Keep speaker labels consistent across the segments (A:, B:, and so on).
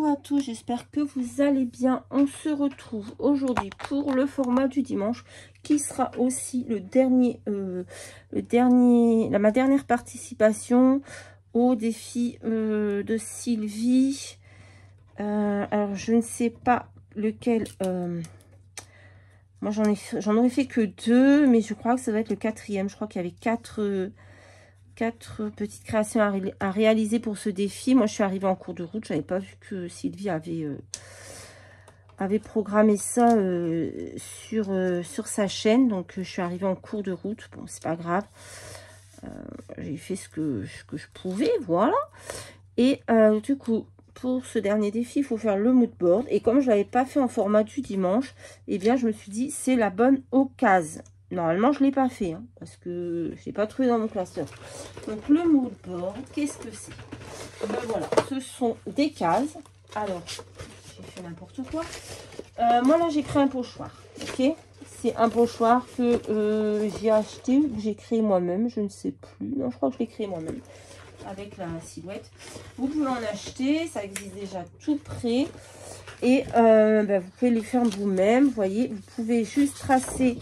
A: coucou à tous, j'espère que vous allez bien. On se retrouve aujourd'hui pour le format du dimanche qui sera aussi ma dernière participation au défi de Sylvie. Alors je ne sais pas lequel, moi j'en aurais fait que 2, mais je crois que ça va être le 4e. Je crois qu'il y avait 4 petites créations à réaliser pour ce défi. Moi, je suis arrivée en cours de route. Je n'avais pas vu que Sylvie avait programmé ça sur sa chaîne. Donc, je suis arrivée en cours de route. Bon, c'est pas grave. J'ai fait ce que je pouvais, voilà. Et du coup, pour ce dernier défi, il faut faire le mood board. Et comme je ne l'avais pas fait en format du dimanche, eh bien, je me suis dit, c'est la bonne occasion. Normalement, je ne l'ai pas fait, hein, parce que je n'ai pas trouvé dans mon classeur. Donc, le mood board, qu'est-ce que c'est? Ben voilà, ce sont des cases. Alors, j'ai fait n'importe quoi. Moi, là, j'ai créé un pochoir, ok? C'est un pochoir que j'ai acheté ou que j'ai créé moi-même, je ne sais plus. Non, je crois que je l'ai créé moi-même, avec la silhouette. Vous pouvez en acheter, ça existe déjà tout prêt. Et vous pouvez les faire vous-même. Vous voyez, vous pouvez juste tracer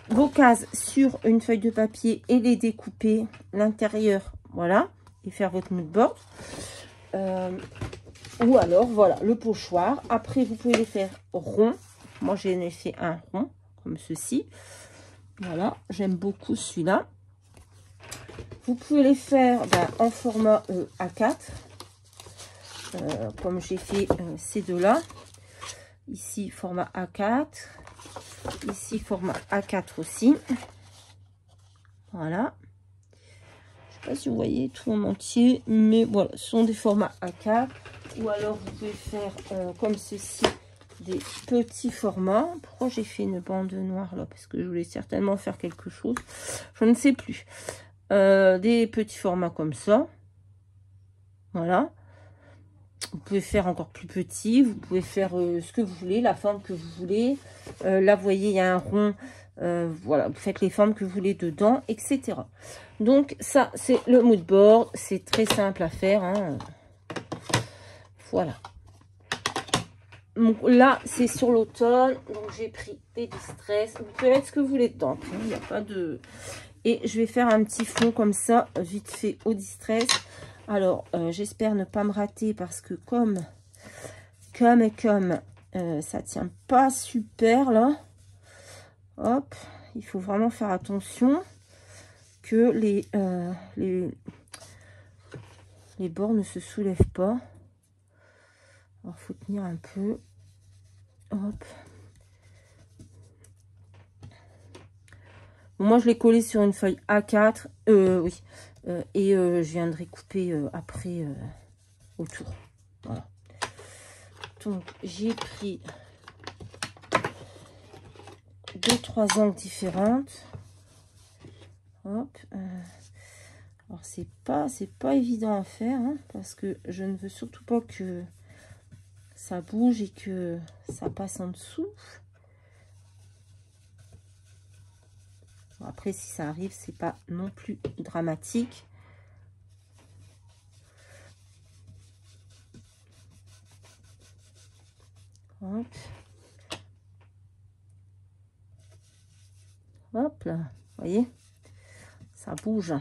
A: vos cases sur une feuille de papier et les découper l'intérieur, voilà, et faire votre mood board. Ou alors, voilà, le pochoir. Après, vous pouvez les faire ronds. Moi, j'en ai fait un rond, comme ceci. Voilà, j'aime beaucoup celui-là. Vous pouvez les faire en format A4. Comme j'ai fait ces deux-là. Ici, format A4. Ici, format A4 aussi. Voilà. Je ne sais pas si vous voyez tout en entier, mais voilà, ce sont des formats A4. Ou alors, vous pouvez faire comme ceci, des petits formats. Pourquoi j'ai fait une bande noire là? Parce que je voulais certainement faire quelque chose. Je ne sais plus. Des petits formats comme ça. Voilà. Vous pouvez faire encore plus petit, vous pouvez faire ce que vous voulez, la forme que vous voulez. Là, vous voyez, il y a un rond. Voilà, vous faites les formes que vous voulez dedans, etc. Donc, ça, c'est le mood board. C'est très simple à faire, hein. Voilà. Donc là, c'est sur l'automne. Donc, j'ai pris des distress. Vous pouvez mettre ce que vous voulez dedans. Après, il n'y a pas de... Et je vais faire un petit fond comme ça, vite fait, au distress. Alors, j'espère ne pas me rater parce que comme ça tient pas super là. Hop, il faut vraiment faire attention que les bords ne se soulèvent pas. Alors, il faut tenir un peu. Hop. Bon, moi, je l'ai collé sur une feuille A4. Oui. Et je viendrai couper après autour. Voilà. Donc, j'ai pris 2-3 angles différentes. Hop. Alors, c'est pas évident à faire, hein, parce que je ne veux surtout pas que ça bouge et que ça passe en dessous. Bon, après, si ça arrive, c'est pas non plus dramatique. Hop. Hop là, vous voyez, ça bouge.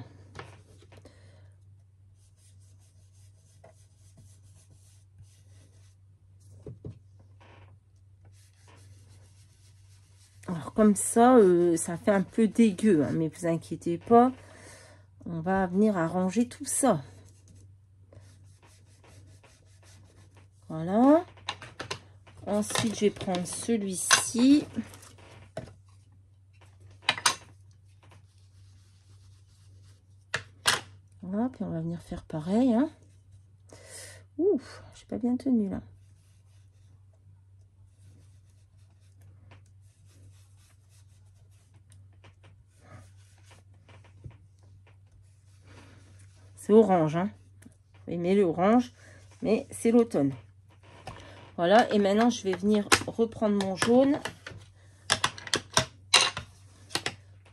A: Alors comme ça, ça fait un peu dégueu, hein, mais vous inquiétez pas, on va venir arranger tout ça. Voilà. Ensuite, je vais prendre celui-ci. Voilà, puis on va venir faire pareil, hein. Ouf, j'ai pas bien tenu là. C'est orange, hein. Vous aimez le orange, mais c'est l'automne. Voilà, et maintenant je vais venir reprendre mon jaune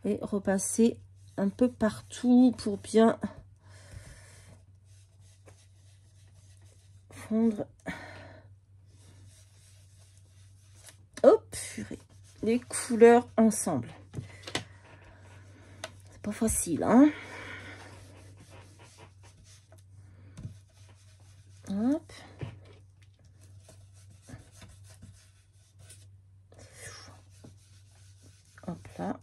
A: et repasser un peu partout pour bien fondre purée. Les couleurs ensemble. C'est pas facile, hein. Hop. Hop là.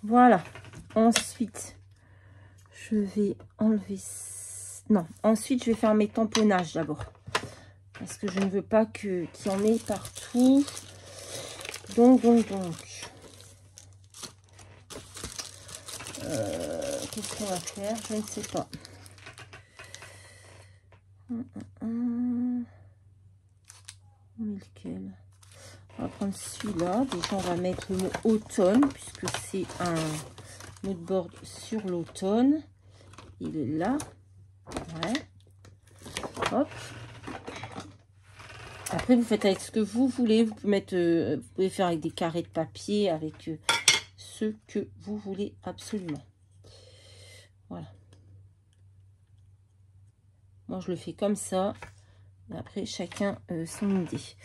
A: Voilà. Ensuite, je vais enlever... Non, ensuite, je vais faire mes tamponnages d'abord. Parce que je ne veux pas qu'il y en ait partout. Donc. Qu'est-ce qu'on va faire? Je ne sais pas. On met lequel? On va prendre celui-là. Déjà, on va mettre le mot automne, puisque c'est un mood board sur l'automne. Il est là. Ouais. Hop. Après, vous faites avec ce que vous voulez. Vous pouvez mettre, vous pouvez faire avec des carrés de papier, avec ce que vous voulez absolument. Voilà. Moi, je le fais comme ça. Après, chacun son idée.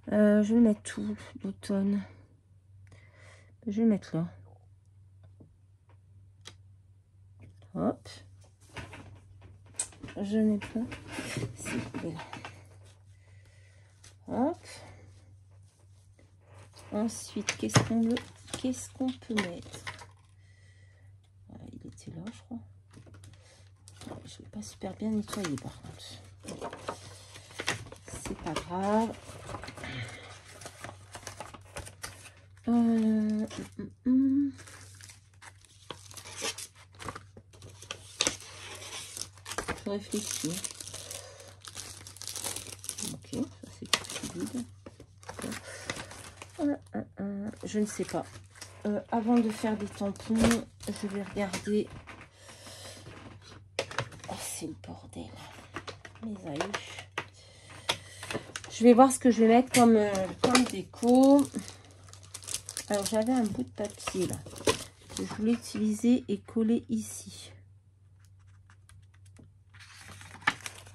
A: Je vais mettre tout l'automne. Je vais le mettre là. Hop. Je vais mettre là. Hop. Ensuite, qu'est-ce qu'on peut mettre? Voilà, il était là, je crois. Je ne l'ai pas super bien nettoyé par contre. C'est pas grave. Je réfléchis. Ok, ça c'est tout vide. Je ne sais pas. Avant de faire des tampons, je vais regarder. Oh, c'est le bordel. Mes aïeux. Je vais voir ce que je vais mettre comme déco. Alors, j'avais un bout de papier là que je voulais utiliser et coller ici.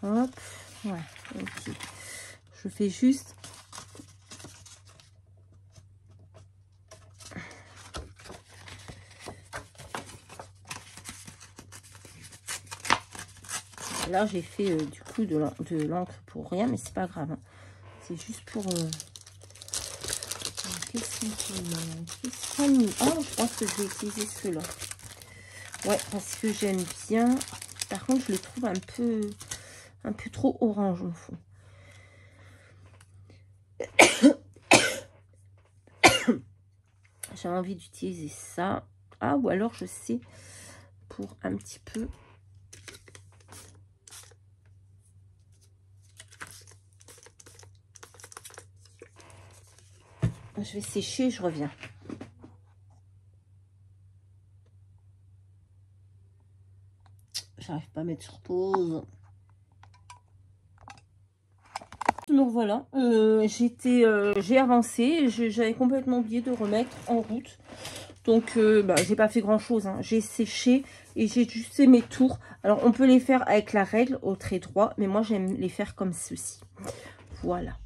A: Hop. Ouais, ok. Je fais juste. Là, j'ai fait du coup de l'encre pour rien, mais c'est pas grave. Hein. C'est juste pour... Qu'est-ce qu'on peut... Oh, je pense que je vais utiliser ceux-là. Ouais, parce que j'aime bien. Par contre, je les trouve un peu trop orange au fond. J'ai envie d'utiliser ça. Ah, ou alors je sais, pour un petit peu... Je vais sécher, je reviens. J'arrive pas à mettre sur pause. Donc voilà, j'ai avancé. J'avais complètement oublié de remettre en route. Donc, j'ai pas fait grand chose. Hein. J'ai séché et j'ai juste fait mes tours. Alors, on peut les faire avec la règle au trait droit. Mais moi, j'aime les faire comme ceci. Voilà.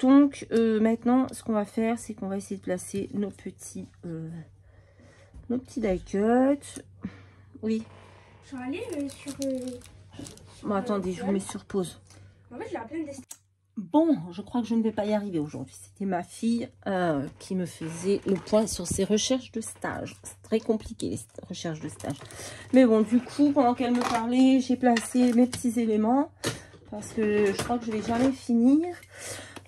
A: Donc, maintenant, ce qu'on va faire, c'est qu'on va essayer de placer nos petits die cuts. Oui.
B: Je suis allée sur...
A: Bon, attendez, je vous mets sur pause.
B: En fait, je l'ai appelé des...
A: Bon, je crois que je ne vais pas y arriver aujourd'hui. C'était ma fille qui me faisait le point sur ses recherches de stage. C'est très compliqué, les recherches de stage. Mais bon, du coup, pendant qu'elle me parlait, j'ai placé mes petits éléments. Parce que je crois que je ne vais jamais finir.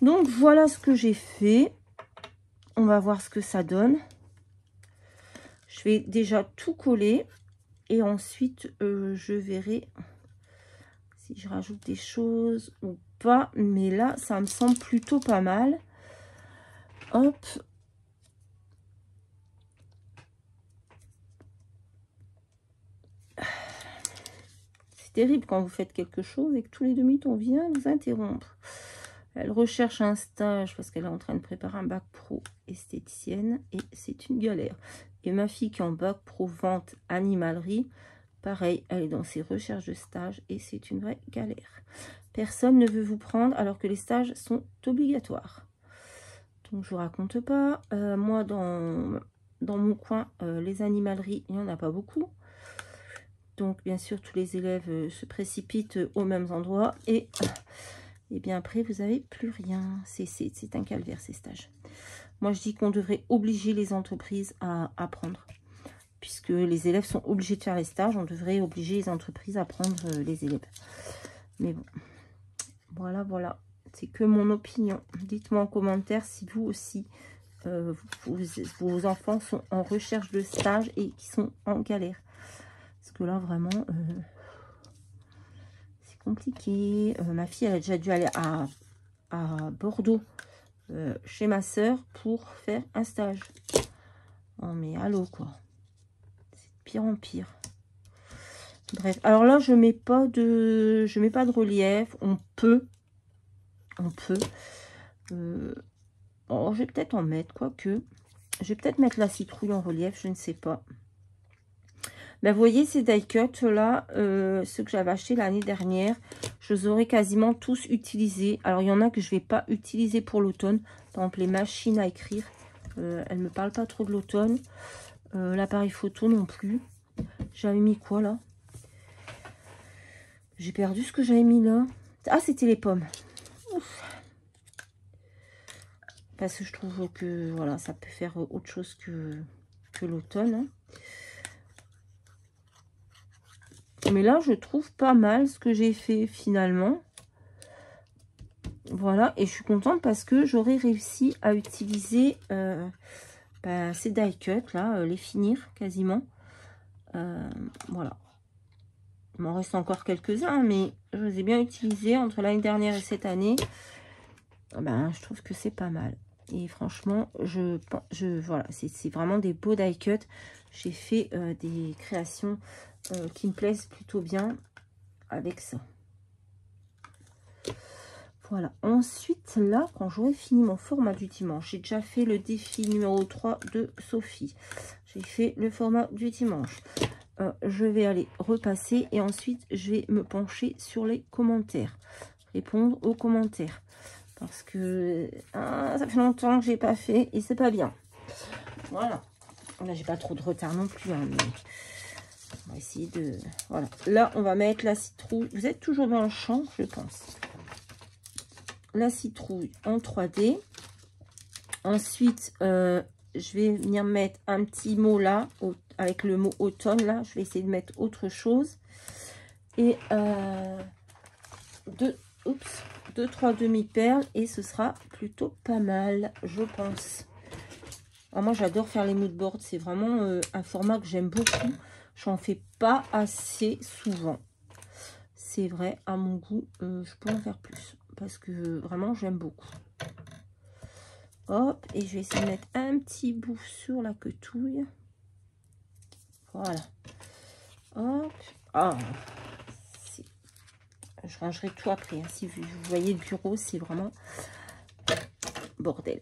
A: Donc, voilà ce que j'ai fait. On va voir ce que ça donne. Je vais déjà tout coller. Et ensuite, je verrai si je rajoute des choses ou pas. Mais là, ça me semble plutôt pas mal. Hop. C'est terrible quand vous faites quelque chose et que tous les 2 minutes, on vient vous interrompre. Elle recherche un stage parce qu'elle est en train de préparer un bac pro esthéticienne et c'est une galère. Et ma fille qui est en bac pro vente animalerie, pareil, elle est dans ses recherches de stage et c'est une vraie galère. Personne ne veut vous prendre alors que les stages sont obligatoires. Donc, je vous raconte pas. Moi, dans mon coin, les animaleries, il n'y en a pas beaucoup. Donc, bien sûr, tous les élèves se précipitent aux mêmes endroits. Et bien après, vous n'avez plus rien. C'est un calvaire, ces stages. Moi, je dis qu'on devrait obliger les entreprises à apprendre. Puisque les élèves sont obligés de faire les stages, on devrait obliger les entreprises à prendre les élèves. Mais bon, voilà, voilà. C'est que mon opinion. Dites-moi en commentaire si vous aussi, vos enfants sont en recherche de stage et qui sont en galère. Parce que là, vraiment, c'est compliqué. Ma fille, elle a déjà dû aller à Bordeaux, chez ma soeur, pour faire un stage. Oh, mais allô, quoi. Pire en pire. Bref, alors là, je mets pas de relief. On peut. Oh, je vais peut-être en mettre, quoique. Je vais peut-être mettre la citrouille en relief, je ne sais pas. Ben, vous voyez, ces die cuts là, ceux que j'avais achetés l'année dernière, je les aurais quasiment tous utilisés. Alors, il y en a que je ne vais pas utiliser pour l'automne. Par exemple, les machines à écrire, elles ne me parlent pas trop de l'automne. L'appareil photo non plus. J'avais mis quoi là? J'ai perdu ce que j'avais mis là. Ah, c'était les pommes. Ouf. Parce que je trouve que voilà, ça peut faire autre chose que l'automne. Hein. Mais là, je trouve pas mal ce que j'ai fait finalement. Voilà, et je suis contente parce que j'aurais réussi à utiliser ces die cuts là, les finir quasiment. Voilà. Il m'en reste encore quelques-uns, mais je les ai bien utilisés entre l'année dernière et cette année. Je trouve que c'est pas mal. Et franchement, voilà, c'est vraiment des beaux die cuts. J'ai fait des créations qui me plaisent plutôt bien avec ça. Voilà. Ensuite, là, quand j'aurai fini mon format du dimanche, j'ai déjà fait le défi numéro 3 de Sophie. J'ai fait le format du dimanche. Je vais aller repasser et ensuite, je vais me pencher sur les commentaires. Répondre aux commentaires. Parce que ça fait longtemps que j'ai pas fait et c'est pas bien. Voilà. Là, j'ai pas trop de retard non plus. Hein, mais on va essayer de... Voilà. Là, on va mettre la citrouille. Vous êtes toujours dans le champ, je pense. La citrouille en 3D. Ensuite, je vais venir mettre un petit mot là, avec le mot automne. Là, je vais essayer de mettre autre chose. Et 2-3 demi-perles et ce sera plutôt pas mal, je pense. Alors moi, j'adore faire les mood boards. C'est vraiment un format que j'aime beaucoup. J'en fais pas assez souvent. C'est vrai, à mon goût, je peux en faire plus. Parce que vraiment, j'aime beaucoup. Hop, et je vais essayer de mettre un petit bout sur la quetouille. Voilà. Hop. Ah, je rangerai tout après. Hein. Si vous voyez le bureau, c'est vraiment bordel.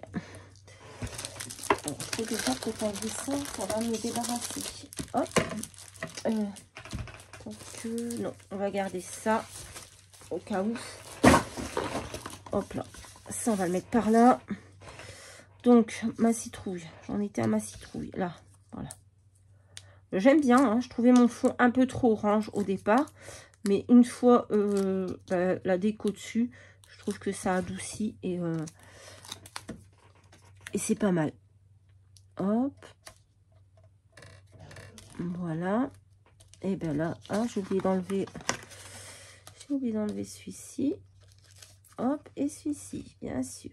A: Alors, je peux déjà préparer ça. Ça va me débarrasser. Hop. Donc, non, on va garder ça au cas où. Hop là. Ça, on va le mettre par là. Donc, ma citrouille. J'en étais à ma citrouille. Là, voilà. J'aime bien. Hein. Je trouvais mon fond un peu trop orange au départ. Mais une fois la déco dessus, je trouve que ça adoucit et c'est pas mal. Hop. Voilà. Et bien là, j'ai oublié d'enlever. J'ai oublié d'enlever celui-ci. Hop, et celui-ci, bien sûr.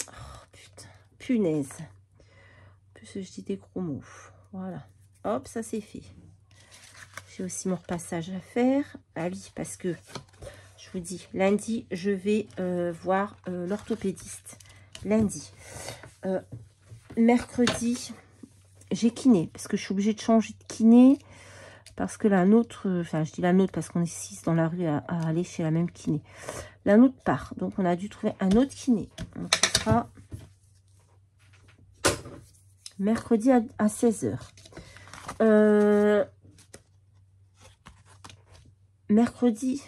A: Oh putain, punaise. Plus je dis des gros mots. Voilà. Hop, ça c'est fait. J'ai aussi mon repassage à faire. Ah oui, parce que je vous dis, lundi, je vais voir l'orthopédiste. Lundi. Mercredi, j'ai kiné. Parce que je suis obligée de changer de kiné. Parce que la nôtre, enfin je dis la nôtre parce qu'on est 6 dans la rue à aller chez la même kiné. La nôtre part. Donc on a dû trouver un autre kiné. Donc ce sera mercredi à 16 h. mercredi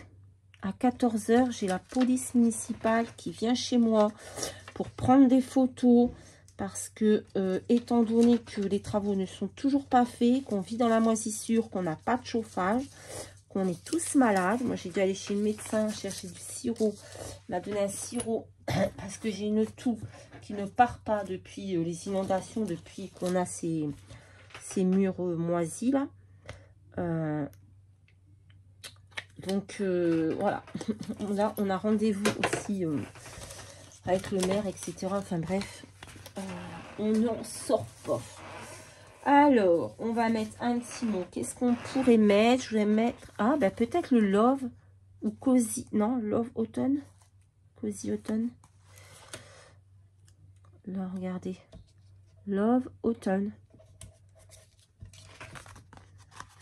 A: à 14 h, j'ai la police municipale qui vient chez moi pour prendre des photos. Parce que, étant donné que les travaux ne sont toujours pas faits, qu'on vit dans la moisissure, qu'on n'a pas de chauffage, qu'on est tous malades. Moi, j'ai dû aller chez le médecin chercher du sirop. Il m'a donné un sirop parce que j'ai une toux qui ne part pas depuis les inondations, depuis qu'on a ces murs moisis là. Donc, voilà. on a rendez-vous aussi avec le maire, etc. Enfin, bref. On n'en sort pas. Alors, on va mettre un petit mot. Qu'est-ce qu'on pourrait mettre? Je vais mettre... Ah, bah peut-être le Love ou Cozy. Non, Love Automne. Cozy Automne. Là, regardez. Love Automne.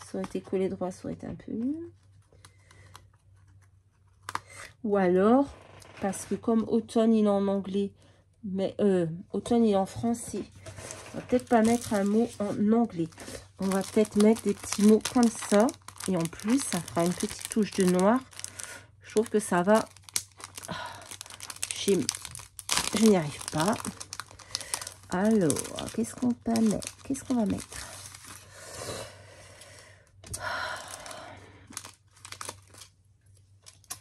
A: Ça aurait été collé droit, ça aurait été un peu mieux. Ou alors, parce que comme Automne, il est en anglais... Mais automne, il est en français. On va peut-être pas mettre un mot en anglais. On va peut-être mettre des petits mots comme ça. Et en plus, ça fera une petite touche de noir. Je trouve que ça va... Je n'y arrive pas. Alors, qu'est-ce qu'on peut mettre? Qu'est-ce qu'on va mettre?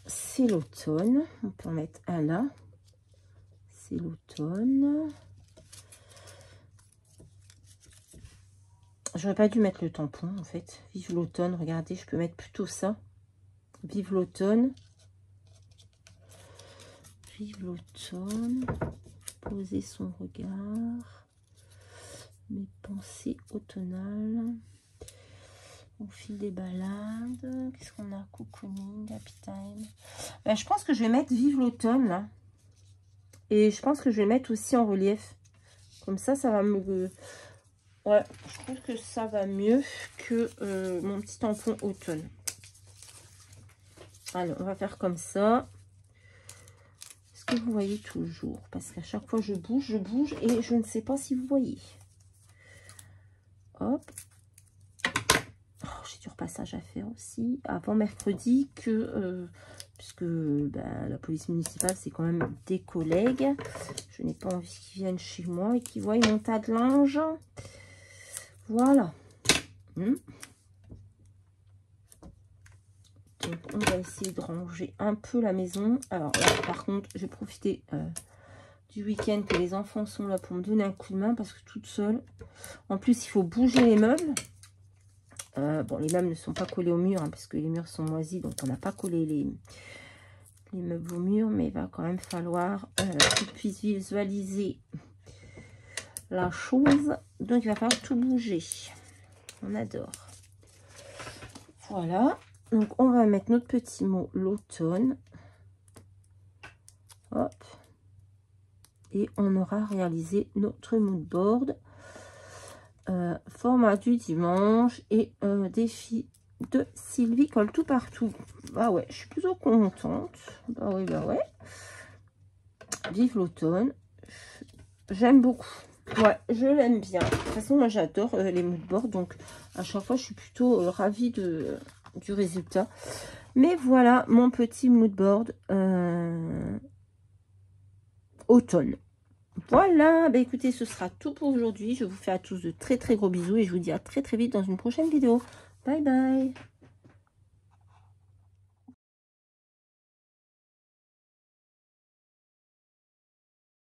A: C'est l'automne. On peut en mettre un là. C'est l'automne. J'aurais pas dû mettre le tampon en fait. Vive l'automne, regardez, je peux mettre plutôt ça. Vive l'automne. Vive l'automne. Poser son regard. Mes pensées automnales. Au fil des balades. Qu'est-ce qu'on a? Cocooning, happy time. Ben, je pense que je vais mettre vive l'automne là. Et je pense que je vais mettre aussi en relief. Comme ça, ça va me... Ouais, je trouve que ça va mieux que mon petit tampon automne. Alors, on va faire comme ça. Est-ce que vous voyez toujours? Parce qu'à chaque fois, je bouge et je ne sais pas si vous voyez. Hop. Oh, j'ai du repassage à faire aussi. Avant mercredi que... puisque ben, la police municipale, c'est quand même des collègues. Je n'ai pas envie qu'ils viennent chez moi et qu'ils voient mon tas de linge. Voilà. Donc, on va essayer de ranger un peu la maison. Alors là, par contre, je vais profiter du week-end que les enfants sont là pour me donner un coup de main parce que toute seule. En plus, il faut bouger les meubles. Bon, les meubles ne sont pas collés au mur hein, parce que les murs sont moisis. Donc, on n'a pas collé les meubles au mur. Mais il va quand même falloir qu'ils puissent visualiser la chose. Donc, il va falloir tout bouger. On adore. Voilà. Donc, on va mettre notre petit mot l'automne. Hop. Et on aura réalisé notre mood board. Format du dimanche et défi de Sylvie colle tout partout. Bah ouais, je suis plutôt contente. Bah oui, bah ouais. Vive l'automne. J'aime beaucoup. Ouais, je l'aime bien. De toute façon, moi j'adore les mood boards. Donc à chaque fois, je suis plutôt ravie du résultat. Mais voilà mon petit mood board automne. Voilà, bah écoutez, ce sera tout pour aujourd'hui. Je vous fais à tous de très très gros bisous et je vous dis à très très vite dans une prochaine vidéo. Bye bye.